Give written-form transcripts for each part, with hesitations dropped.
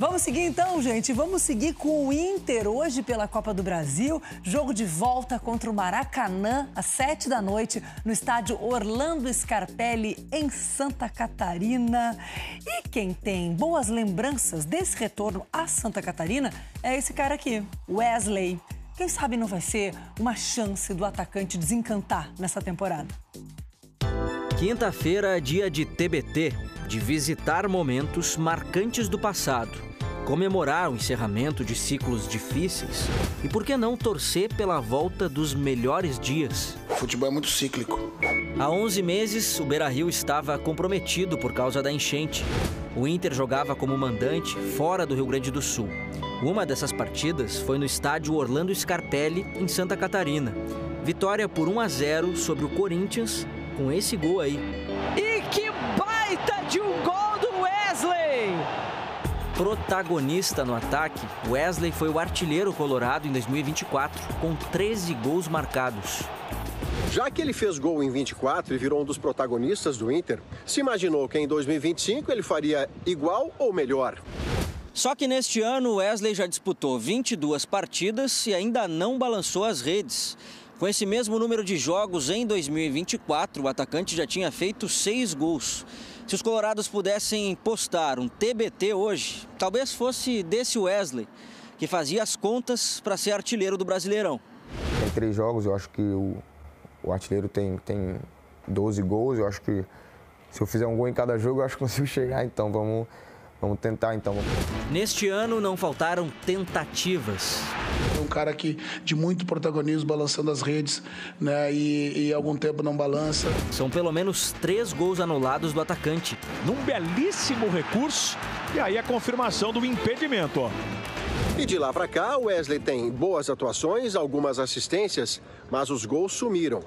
Vamos seguir então, gente. Vamos seguir com o Inter hoje pela Copa do Brasil. Jogo de volta contra o Maracanã, às 7 da noite, no estádio Orlando Scarpelli, em Santa Catarina. E quem tem boas lembranças desse retorno a Santa Catarina é esse cara aqui, Wesley. Quem sabe não vai ser uma chance do atacante desencantar nessa temporada. Quinta-feira é dia de TBT, de visitar momentos marcantes do passado, comemorar o encerramento de ciclos difíceis e, por que não, torcer pela volta dos melhores dias. O futebol é muito cíclico. Há 11 meses, o Beira-Rio estava comprometido por causa da enchente. O Inter jogava como mandante fora do Rio Grande do Sul. Uma dessas partidas foi no estádio Orlando Scarpelli, em Santa Catarina. Vitória por 1-0 sobre o Corinthians, com esse gol aí. E que baita de um gol do Wesley! Protagonista no ataque, Wesley foi o artilheiro colorado em 2024, com 13 gols marcados. Já que ele fez gol em 24 e virou um dos protagonistas do Inter, se imaginou que em 2025 ele faria igual ou melhor? Só que neste ano, Wesley já disputou 22 partidas e ainda não balançou as redes. Com esse mesmo número de jogos em 2024, o atacante já tinha feito 6 gols. Se os colorados pudessem postar um TBT hoje, talvez fosse desse Wesley, que fazia as contas para ser artilheiro do Brasileirão. Tem 3 jogos, eu acho que o artilheiro tem 12 gols. Eu acho que se eu fizer um gol em cada jogo, eu acho que consigo chegar. Então vamos tentar, então. Neste ano não faltaram tentativas. É um cara que de muito protagonismo, balançando as redes, né? E há algum tempo não balança. São pelo menos 3 gols anulados do atacante. Num belíssimo recurso, e aí a confirmação do impedimento, ó. E de lá para cá, o Wesley tem boas atuações, algumas assistências, mas os gols sumiram.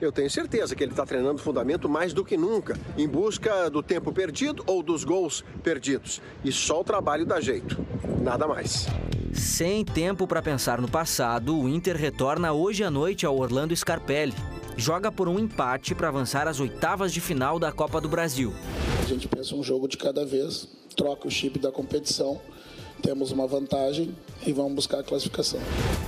Eu tenho certeza que ele está treinando fundamento mais do que nunca, em busca do tempo perdido ou dos gols perdidos. E só o trabalho dá jeito, nada mais. Sem tempo para pensar no passado, o Inter retorna hoje à noite ao Orlando Scarpelli. Joga por um empate para avançar às oitavas de final da Copa do Brasil. A gente pensa um jogo de cada vez, troca o chip da competição, temos uma vantagem e vamos buscar a classificação.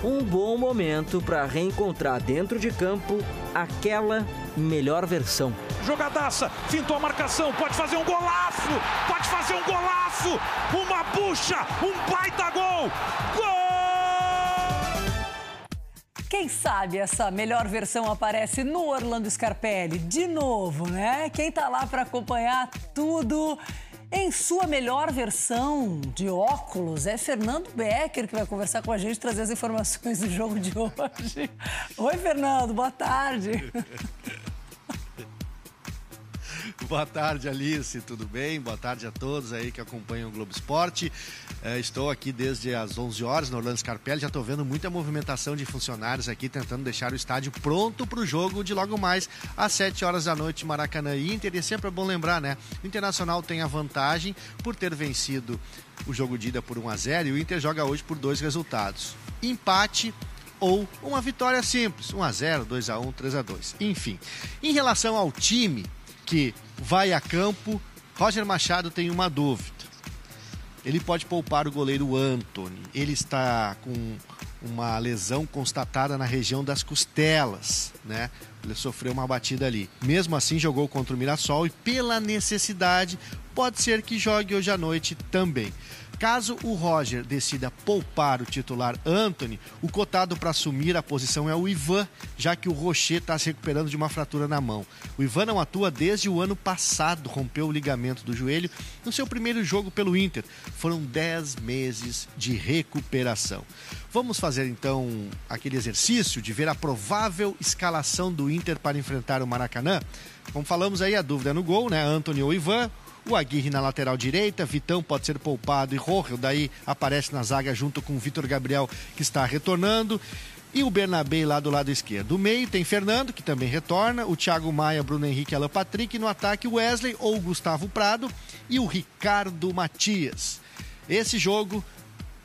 Um bom momento para reencontrar dentro de campo aquela melhor versão. Jogadaça, fintou a marcação, pode fazer um golaço! Pode fazer um golaço! Uma bucha, um baita gol! Gol! Quem sabe essa melhor versão aparece no Orlando Scarpelli de novo, né? Quem tá lá para acompanhar tudo em sua melhor versão de óculos é Fernando Becker, que vai conversar com a gente, trazer as informações do jogo de hoje. Oi, Fernando, boa tarde. Boa tarde, Alice, tudo bem? Boa tarde a todos aí que acompanham o Globo Esporte. Estou aqui desde as 11 horas no Orlando Scarpelli, já estou vendo muita movimentação de funcionários aqui tentando deixar o estádio pronto para o jogo de logo mais às 7 horas da noite, Maracanã e Inter. E sempre é bom lembrar, né? O Internacional tem a vantagem por ter vencido o jogo de ida por 1-0 e o Inter joga hoje por 2 resultados: empate ou uma vitória simples, 1-0, 2-1, 3-2. Enfim, em relação ao time que vai a campo, Roger Machado tem uma dúvida. Ele pode poupar o goleiro Antony. Ele está com uma lesão constatada na região das costelas, né? Ele sofreu uma batida ali. Mesmo assim, jogou contra o Mirassol e, pela necessidade, pode ser que jogue hoje à noite também. Caso o Roger decida poupar o titular Antony, o cotado para assumir a posição é o Ivan, já que o Rocher está se recuperando de uma fratura na mão. O Ivan não atua desde o ano passado, rompeu o ligamento do joelho no seu primeiro jogo pelo Inter. Foram 10 meses de recuperação. Vamos fazer então aquele exercício de ver a provável escalação do Inter para enfrentar o Maracanã? Como falamos aí, a dúvida é no gol, né? Antony ou Ivan. O Aguirre na lateral direita, Vitão pode ser poupado e Rojo daí aparece na zaga junto com o Vitor Gabriel, que está retornando. E o Bernabé lá do lado esquerdo. No meio tem Fernando, que também retorna, o Thiago Maia, Bruno Henrique e Alan Patrick. E no ataque o Wesley ou o Gustavo Prado e o Ricardo Matias. Esse jogo,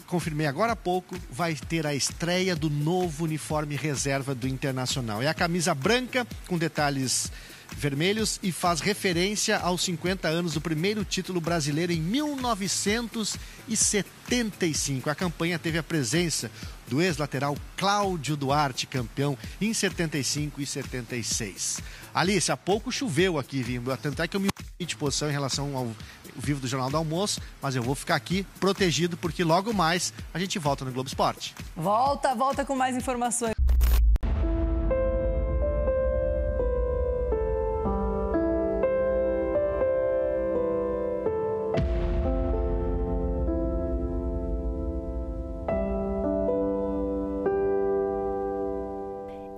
confirmei agora há pouco, vai ter a estreia do novo uniforme reserva do Internacional. É a camisa branca com detalhes vermelhos e faz referência aos 50 anos do primeiro título brasileiro em 1975. A campanha teve a presença do ex-lateral Cláudio Duarte, campeão em 75 e 76. Alice, há pouco choveu aqui, tanto é que eu me de posição em relação ao vivo do Jornal do Almoço, mas eu vou ficar aqui protegido porque logo mais a gente volta no Globo Esporte. Volta com mais informações.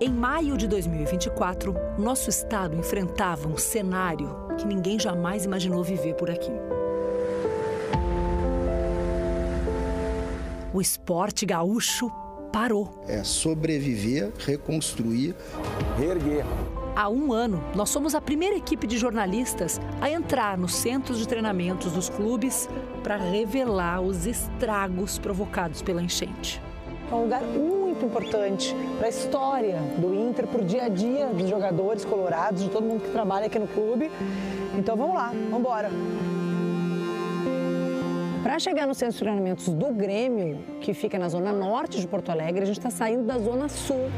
Em maio de 2024, nosso estado enfrentava um cenário que ninguém jamais imaginou viver por aqui. O esporte gaúcho parou. É sobreviver, reconstruir, reerguer. Há um ano, nós somos a primeira equipe de jornalistas a entrar nos centros de treinamentos dos clubes para revelar os estragos provocados pela enchente. É um lugar muito importante para a história do Inter, para o dia a dia dos jogadores colorados, de todo mundo que trabalha aqui no clube. Então vamos lá, vamos embora. Para chegar no centro de treinamentos do Grêmio, que fica na zona norte de Porto Alegre, a gente está saindo da zona sul.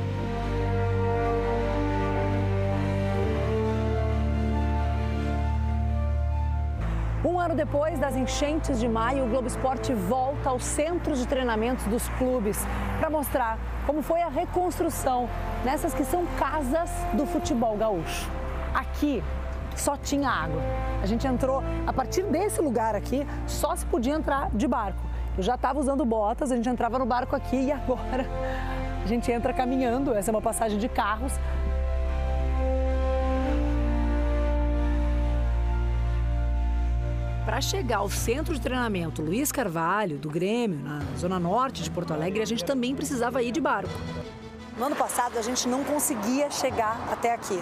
Um ano depois das enchentes de maio, o Globo Esporte volta aos centros de treinamentos dos clubes para mostrar como foi a reconstrução nessas que são casas do futebol gaúcho. Aqui só tinha água. A gente entrou, a partir desse lugar aqui, só se podia entrar de barco. Eu já estava usando botas, a gente entrava no barco aqui e agora a gente entra caminhando. Essa é uma passagem de carros. Para chegar ao centro de treinamento Luiz Carvalho, do Grêmio, na zona norte de Porto Alegre, a gente também precisava ir de barco. No ano passado, a gente não conseguia chegar até aqui,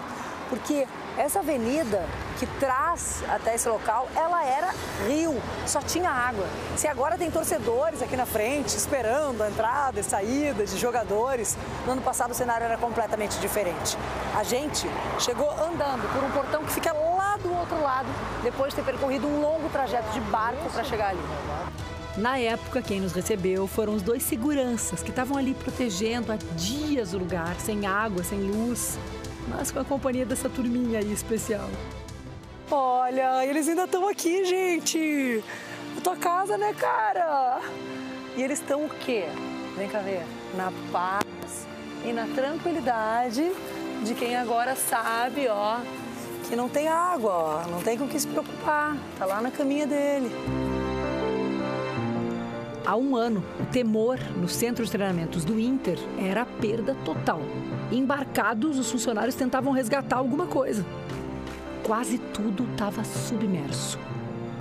porque essa avenida que traz até esse local, ela era rio, só tinha água. Se agora tem torcedores aqui na frente, esperando a entrada e saída de jogadores, no ano passado o cenário era completamente diferente. A gente chegou andando por um portão que fica lá do outro lado, depois de ter percorrido um longo trajeto de barco para chegar ali. Na época, quem nos recebeu foram os dois seguranças que estavam ali protegendo há dias o lugar, sem água, sem luz, mas com a companhia dessa turminha aí especial. Olha, eles ainda estão aqui, gente! A tua casa, né, cara? E eles estão o quê? Vem cá ver. Na paz e na tranquilidade de quem agora sabe, ó, que não tem água, ó, não tem com o que se preocupar. Tá lá na caminha dele. Há um ano, o temor no centro de treinamentos do Inter era a perda total. Embarcados, os funcionários tentavam resgatar alguma coisa. Quase tudo estava submerso.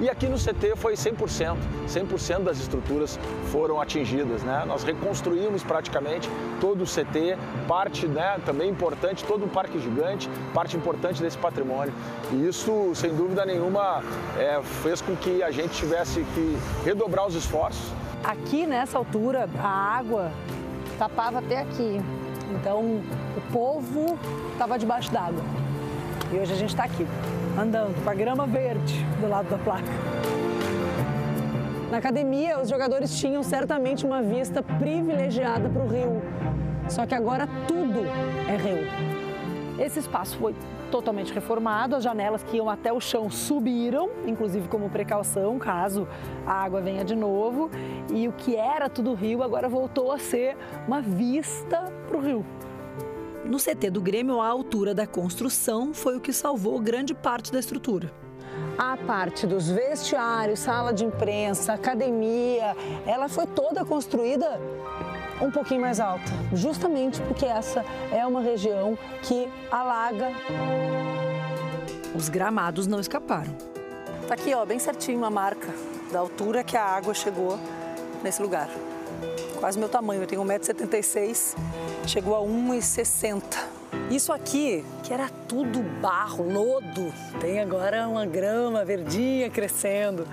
E aqui no CT foi 100% das estruturas foram atingidas, né? Nós reconstruímos praticamente todo o CT, parte, né, também importante, todo o parque gigante, parte importante desse patrimônio. E isso, sem dúvida nenhuma, fez com que a gente tivesse que redobrar os esforços. Aqui, nessa altura, a água tapava até aqui. Então, o povo estava debaixo d'água. E hoje a gente está aqui, andando com a grama verde do lado da placa. Na academia, os jogadores tinham certamente uma vista privilegiada para o rio. Só que agora tudo é rio. Esse espaço foi totalmente reformado, as janelas que iam até o chão subiram, inclusive como precaução, caso a água venha de novo. E o que era tudo rio agora voltou a ser uma vista para o rio. No CT do Grêmio, a altura da construção foi o que salvou grande parte da estrutura. A parte dos vestiários, sala de imprensa, academia, ela foi toda construída um pouquinho mais alta, justamente porque essa é uma região que alaga. Os gramados não escaparam. Tá aqui, ó, bem certinho a marca da altura que a água chegou nesse lugar. Quase meu tamanho, eu tenho 1,76 m, chegou a 1,60 m. Isso aqui, que era tudo barro, lodo, tem agora uma grama verdinha crescendo.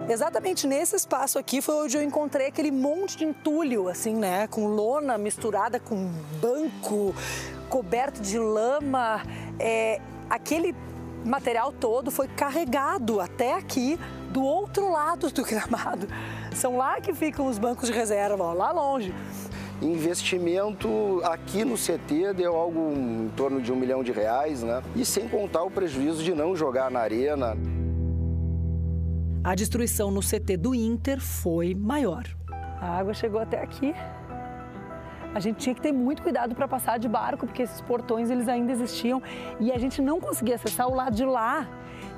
Exatamente nesse espaço aqui foi onde eu encontrei aquele monte de entulho, assim, né? Com lona misturada com banco, coberto de lama. Aquele material todo foi carregado até aqui, do outro lado do gramado. São lá que ficam os bancos de reserva, ó, lá longe. Investimento aqui no CT deu algo em torno de R$1 milhão, né? E sem contar o prejuízo de não jogar na arena. A destruição no CT do Inter foi maior. A água chegou até aqui. A gente tinha que ter muito cuidado para passar de barco, porque esses portões eles ainda existiam e a gente não conseguia acessar o lado de lá,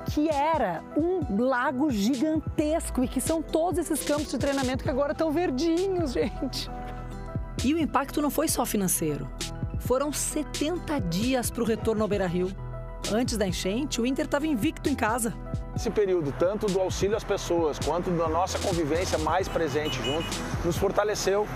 que era um lago gigantesco e que são todos esses campos de treinamento que agora estão verdinhos, gente. E o impacto não foi só financeiro. Foram 70 dias para o retorno ao Beira-Rio. Antes da enchente, o Inter estava invicto em casa. Esse período, tanto do auxílio às pessoas, quanto da nossa convivência mais presente junto, nos fortaleceu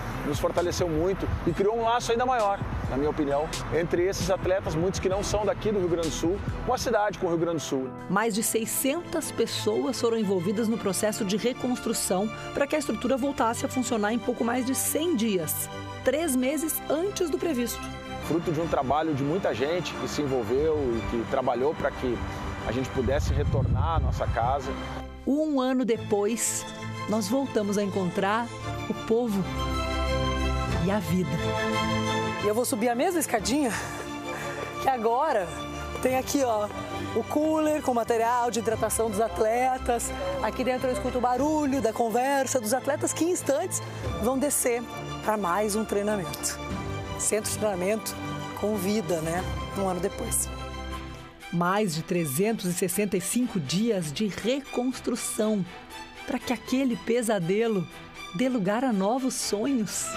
muito e criou um laço ainda maior, na minha opinião, entre esses atletas, muitos que não são daqui do Rio Grande do Sul, com a cidade, com o Rio Grande do Sul. Mais de 600 pessoas foram envolvidas no processo de reconstrução para que a estrutura voltasse a funcionar em pouco mais de 100 dias, 3 meses antes do previsto. Fruto de um trabalho de muita gente que se envolveu e que trabalhou para que a gente pudesse retornar à nossa casa. 1 ano depois, nós voltamos a encontrar o povo e a vida. E eu vou subir a mesma escadinha que agora tem aqui, ó, o cooler com material de hidratação dos atletas. Aqui dentro eu escuto o barulho da conversa dos atletas que em instantes vão descer para mais um treinamento. Centro de treinamento com vida, né? 1 ano depois. Mais de 365 dias de reconstrução para que aquele pesadelo dê lugar a novos sonhos.